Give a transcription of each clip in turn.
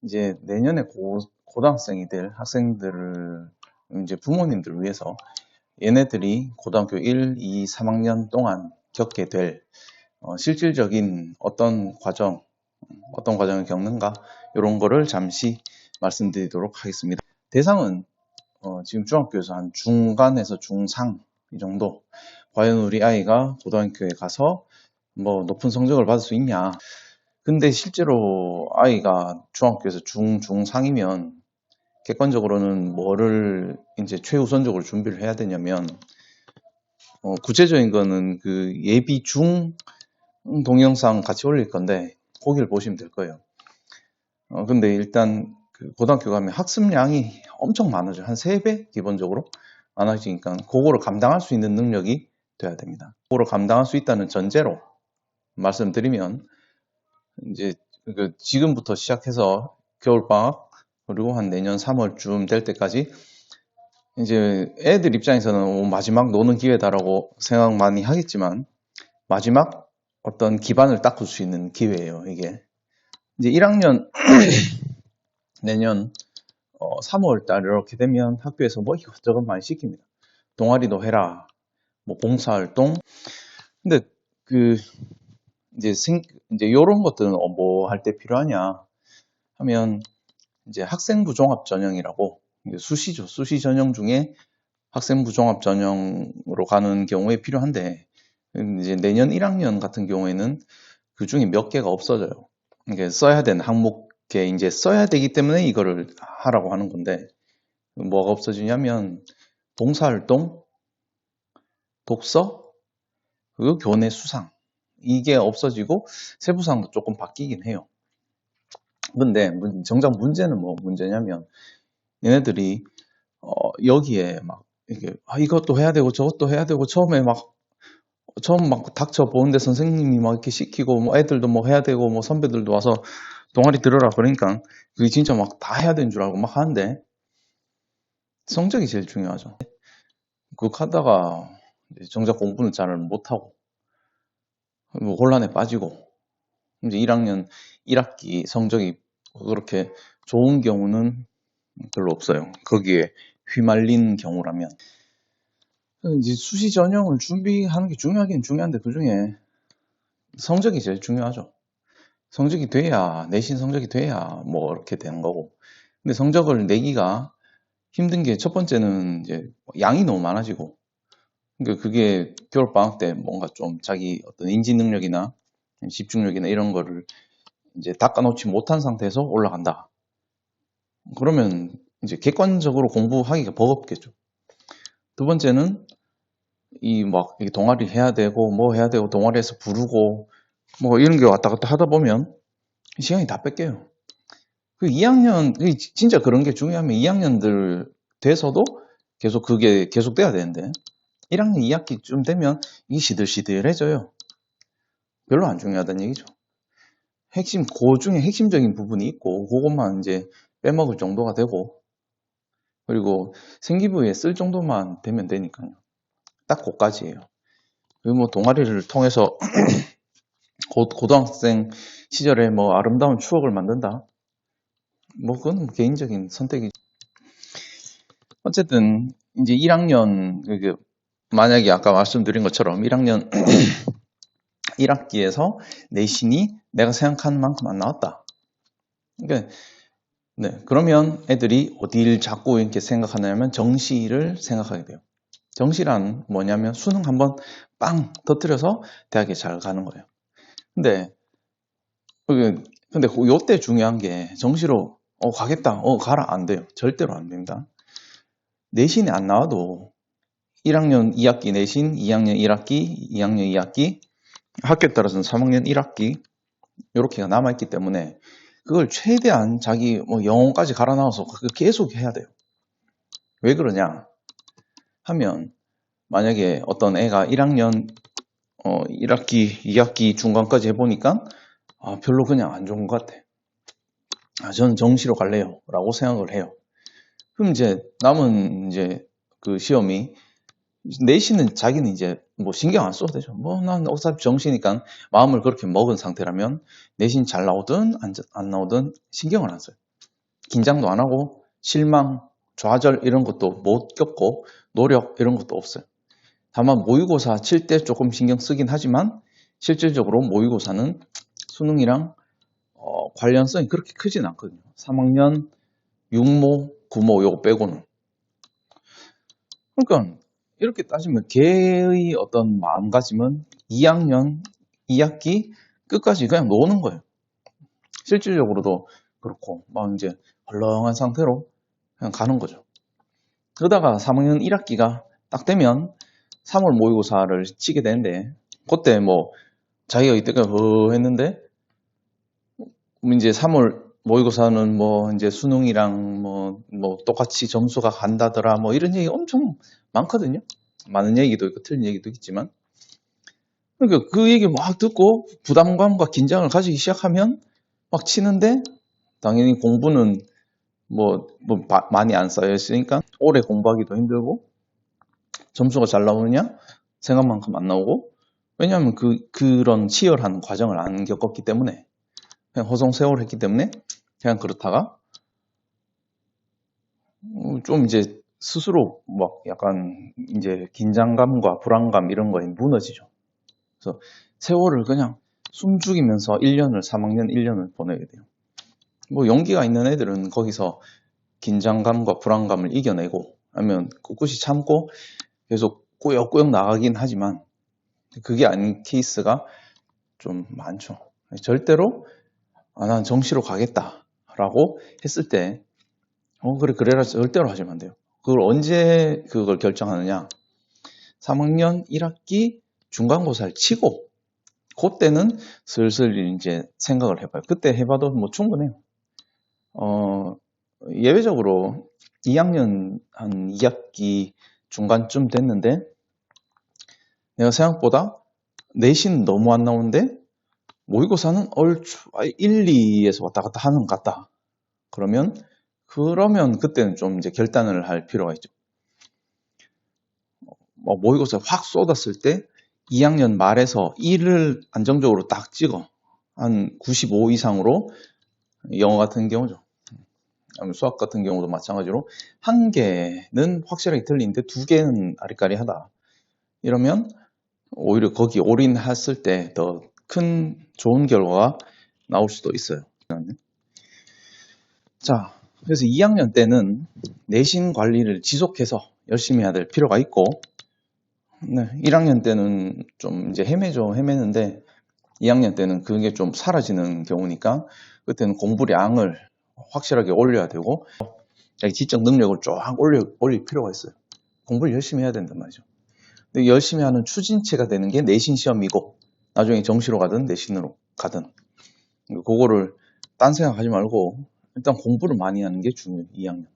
이제 내년에 고등학생이 될 학생들을 이제 부모님들을 위해서 얘네들이 고등학교 1, 2, 3학년 동안 겪게 될 실질적인 어떤 과정을 겪는가 이런 거를 잠시 말씀드리도록 하겠습니다. 대상은 지금 중학교에서 한 중간에서 중상 이 정도. 과연 우리 아이가 고등학교에 가서 뭐 높은 성적을 받을 수 있냐. 근데 실제로 아이가 중학교에서 중상이면 객관적으로는 뭐를 이제 최우선적으로 준비를 해야 되냐면 구체적인 거는 그 예비 중 동영상 같이 올릴 건데 거기를 보시면 될 거예요. 근데 일단 그 고등학교 가면 학습량이 엄청 많아져요. 한 3배 기본적으로 많아지니까 그거를 감당할 수 있는 능력이 돼야 됩니다. 그거를 감당할 수 있다는 전제로 말씀드리면 이제 지금부터 시작해서 겨울방학 그리고 한 내년 3월쯤 될 때까지 이제 애들 입장에서는 마지막 노는 기회다라고 생각 많이 하겠지만 마지막 어떤 기반을 닦을 수 있는 기회예요. 이게 이제 1학년 내년 3월달 이렇게 되면 학교에서 뭐 이것저것 많이 시킵니다. 동아리도 해라, 뭐 봉사활동. 근데 이제 이런 것들은 뭐 할 때 필요하냐 하면 이제 학생부 종합 전형이라고 수시죠. 수시 전형 중에 학생부 종합 전형으로 가는 경우에 필요한데 이제 내년 1학년 같은 경우에는 그 중에 몇 개가 없어져요. 이게 써야 되는 항목에 이제 써야 되기 때문에 이거를 하라고 하는 건데 뭐가 없어지냐면 봉사활동, 독서, 그리고 교내 수상 이게 없어지고 세부사항도 조금 바뀌긴 해요. 근데 정작 문제는 뭐 문제냐면 얘네들이 여기에 막 이게 이것도 해야 되고 저것도 해야 되고 처음 막 닥쳐 보는데 선생님이 막 이렇게 시키고 뭐 애들도 뭐 해야 되고 뭐 선배들도 와서 동아리 들어라 그러니까 그게 진짜 막 다 해야 되는 줄 알고 막 하는데 성적이 제일 중요하죠. 그거 하다가 정작 공부는 잘 못하고 뭐 혼란에 빠지고 이제 1학년 1학기 성적이 그렇게 좋은 경우는 별로 없어요. 거기에 휘말린 경우라면 이제 수시 전형을 준비하는 게 중요하긴 중요한데 그 중에 성적이 제일 중요하죠. 성적이 돼야 내신 성적이 돼야 뭐 이렇게 되는 거고 근데 성적을 내기가 힘든 게 첫 번째는 이제 양이 너무 많아지고 그러니까 그게 겨울방학 때 뭔가 좀 자기 어떤 인지 능력이나 집중력이나 이런 거를 이제 닦아놓지 못한 상태에서 올라간다. 그러면 이제 객관적으로 공부하기가 버겁겠죠. 두 번째는 이 막 동아리 해야 되고 뭐 해야 되고 동아리에서 부르고 뭐 이런 게 왔다 갔다 하다 보면 시간이 다 뺏겨요. 그 2학년 진짜 그런 게 중요하면 2학년들 돼서도 계속 그게 계속돼야 되는데 1학년 2학기쯤 되면 이게 시들시들해져요. 별로 안 중요하다는 얘기죠. 그 중에 핵심적인 부분이 있고 그것만 이제 빼먹을 정도가 되고 그리고 생기부에 쓸 정도만 되면 되니까요. 딱 그까지예요. 그리고 뭐 동아리를 통해서 고등학생 시절에 뭐 아름다운 추억을 만든다. 뭐 그건 개인적인 선택이죠. 어쨌든 이제 1학년 만약에 아까 말씀드린 것처럼 1학년 1학기에서 내신이 내가 생각한 만큼 안 나왔다. 그러니까 네, 그러면 애들이 어디를 자꾸 이렇게 생각하냐면 정시를 생각하게 돼요. 정시란 뭐냐면 수능 한번 빵 터뜨려서 대학에 잘 가는 거예요. 근데 요때 중요한 게 정시로 가겠다, 가라 안 돼요. 절대로 안 됩니다. 내신이 안 나와도 1학년 2학기 내신, 2학년 1학기, 2학년 2학기, 학교에 따라서는 3학년 1학기 이렇게가 남아있기 때문에 그걸 최대한 자기 뭐 영혼까지 갈아 넣어서 계속 해야 돼요. 왜 그러냐 하면 만약에 어떤 애가 1학년 1학기, 2학기 중간까지 해보니까 별로 그냥 안 좋은 것 같아. 저는 정시로 갈래요 라고 생각을 해요. 그럼 이제 남은 이제 그 시험이 내신은 자기는 이제 뭐 신경 안 써도 되죠. 뭐 난 어차피 정시니까 마음을 그렇게 먹은 상태라면 내신 잘 나오든 안 나오든 신경을 안 써요. 긴장도 안 하고 실망, 좌절 이런 것도 못 겪고 노력 이런 것도 없어요. 다만 모의고사 칠 때 조금 신경 쓰긴 하지만 실질적으로 모의고사는 수능이랑 관련성이 그렇게 크진 않거든요. 3학년 6모, 9모 요거 빼고는. 그러니까 이렇게 따지면 걔의 어떤 마음가짐은 2학년 2학기 끝까지 그냥 노는 거예요. 실질적으로도 그렇고 막 이제 헐렁한 상태로 그냥 가는 거죠. 그러다가 3학년 1학기가 딱 되면 3월 모의고사를 치게 되는데 그때 뭐 자기가 이때까지 했는데 이제 3월 모의고사는 뭐 이제 수능이랑 뭐 똑같이 점수가 간다더라 뭐 이런 얘기 엄청 많거든요. 많은 얘기도 있고 틀린 얘기도 있지만 그러니까 그 얘기 막 듣고 부담감과 긴장을 가지기 시작하면 막 치는데 당연히 공부는 많이 안 쌓여 있으니까 오래 공부하기도 힘들고 점수가 잘 나오느냐 생각만큼 안 나오고 왜냐하면 그런 치열한 과정을 안 겪었기 때문에 그냥 허송세월 했기 때문에 그냥 그렇다가 좀 이제 스스로 막 약간 이제 긴장감과 불안감 이런 거에 무너지죠. 그래서 세월을 그냥 숨죽이면서 1년을 3학년 1년을 보내게 돼요. 뭐 용기가 있는 애들은 거기서 긴장감과 불안감을 이겨내고 아니면 꿋꿋이 참고 계속 꾸역꾸역 나가긴 하지만 그게 아닌 케이스가 좀 많죠. 절대로 난 정시로 가겠다라고 했을 때 그래라 절대로 하시면 안 돼요. 그걸 언제 그걸 결정하느냐 3학년 1학기 중간고사를 치고 그때는 슬슬 이제 생각을 해봐요. 그때 해봐도 뭐 충분해요. 예외적으로 2학년 한 2학기 중간쯤 됐는데 내가 생각보다 내신 너무 안 나오는데 모의고사는 얼추 1, 2에서 왔다 갔다 하는 것 같다. 그러면 그때는 좀 이제 결단을 할 필요가 있죠. 모의고사 확 쏟았을 때 2학년 말에서 1을 안정적으로 딱 찍어. 한 95 이상으로 영어 같은 경우죠. 수학 같은 경우도 마찬가지로 한 개는 확실하게 틀리는데 두 개는 아리까리하다. 이러면 오히려 거기 올인했을 때 더 큰 좋은 결과가 나올 수도 있어요. 자, 그래서 2학년 때는 내신 관리를 지속해서 열심히 해야 될 필요가 있고 1학년 때는 좀 이제 헤매는데 2학년 때는 그게 좀 사라지는 경우니까 그때는 공부량을 확실하게 올려야 되고 자기 지적 능력을 쫙 올릴 필요가 있어요. 공부를 열심히 해야 된단 말이죠. 근데 열심히 하는 추진체가 되는 게 내신 시험이고 나중에 정시로 가든 내신으로 가든 그거를 딴 생각하지 말고 일단 공부를 많이 하는 게 중요해요. 2학년.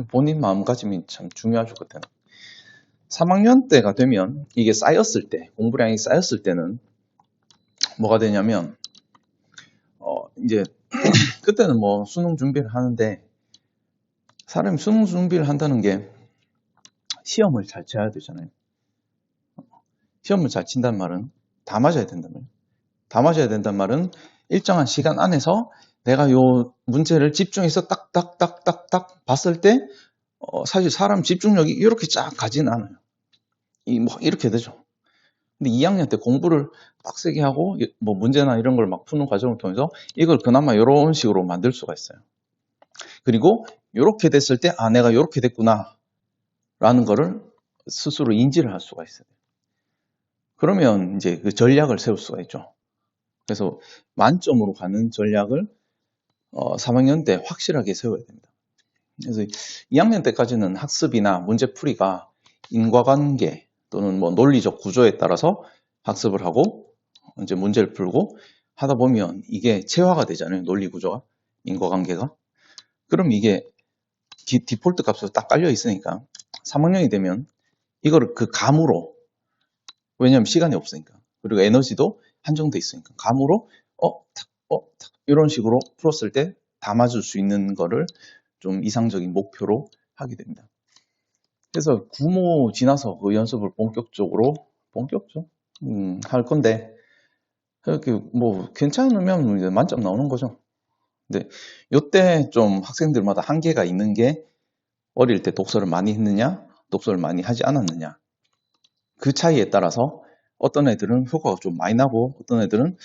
본인 마음가짐이 참 중요하죠. 그때는. 3학년 때가 되면 이게 쌓였을 때 공부량이 쌓였을 때는 뭐가 되냐면 이제 그때는 뭐 수능 준비를 하는데 사람이 수능 준비를 한다는 게 시험을 잘 쳐야 되잖아요. 시험을 잘 친다는 말은 다 맞아야 된단 말이에요. 다 맞아야 된다는 말은 일정한 시간 안에서 내가 요 문제를 집중해서 딱딱딱딱딱 봤을 때 사실 사람 집중력이 이렇게 쫙 가진 않아요. 이렇게 되죠. 근데 2학년 때 공부를 빡세게 하고 뭐 문제나 이런 걸 막 푸는 과정을 통해서 이걸 그나마 이런 식으로 만들 수가 있어요. 그리고 이렇게 됐을 때 내가 이렇게 됐구나 라는 거를 스스로 인지를 할 수가 있어요. 그러면 이제 그 전략을 세울 수가 있죠. 그래서 만점으로 가는 전략을 3학년 때 확실하게 세워야 됩니다. 그래서 2학년 때까지는 학습이나 문제풀이가 인과관계 또는 뭐 논리적 구조에 따라서 학습을 하고 이제 문제를 풀고 하다 보면 이게 체화가 되잖아요. 논리 구조가, 인과관계가. 그럼 이게 디폴트 값으로 딱 깔려 있으니까 3학년이 되면 이거를 그 감으로 왜냐하면 시간이 없으니까 그리고 에너지도 한정돼 있으니까 감으로 이런 식으로 풀었을 때 다 맞을 수 있는 거를 좀 이상적인 목표로 하게 됩니다. 그래서 구모 지나서 그 연습을 본격적으로 할 건데 그렇게 뭐 괜찮으면 이제 만점 나오는 거죠. 근데 요때 좀 학생들마다 한계가 있는 게 어릴 때 독서를 많이 했느냐, 독서를 많이 하지 않았느냐. 그 차이에 따라서 어떤 애들은 효과가 좀 많이 나고 어떤 애들은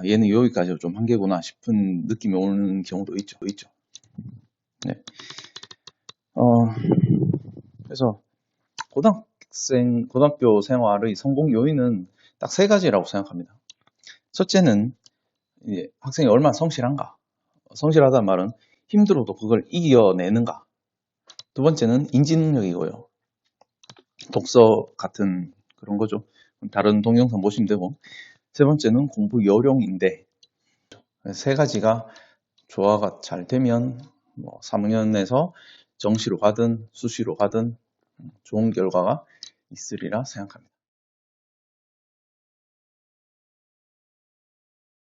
얘는 여기까지 좀 한계구나 싶은 느낌이 오는 경우도 있죠. 네. 그래서 고등학교 생활의 성공 요인은 딱 세 가지라고 생각합니다. 첫째는 학생이 얼마나 성실한가. 성실하다는 말은 힘들어도 그걸 이겨내는가. 두 번째는 인지 능력이고요. 독서 같은 그런 거죠. 다른 동영상 보시면 되고. 세 번째는 공부 요령인데 세 가지가 조화가 잘 되면 3학년에서 정시로 가든 수시로 가든 좋은 결과가 있으리라 생각합니다.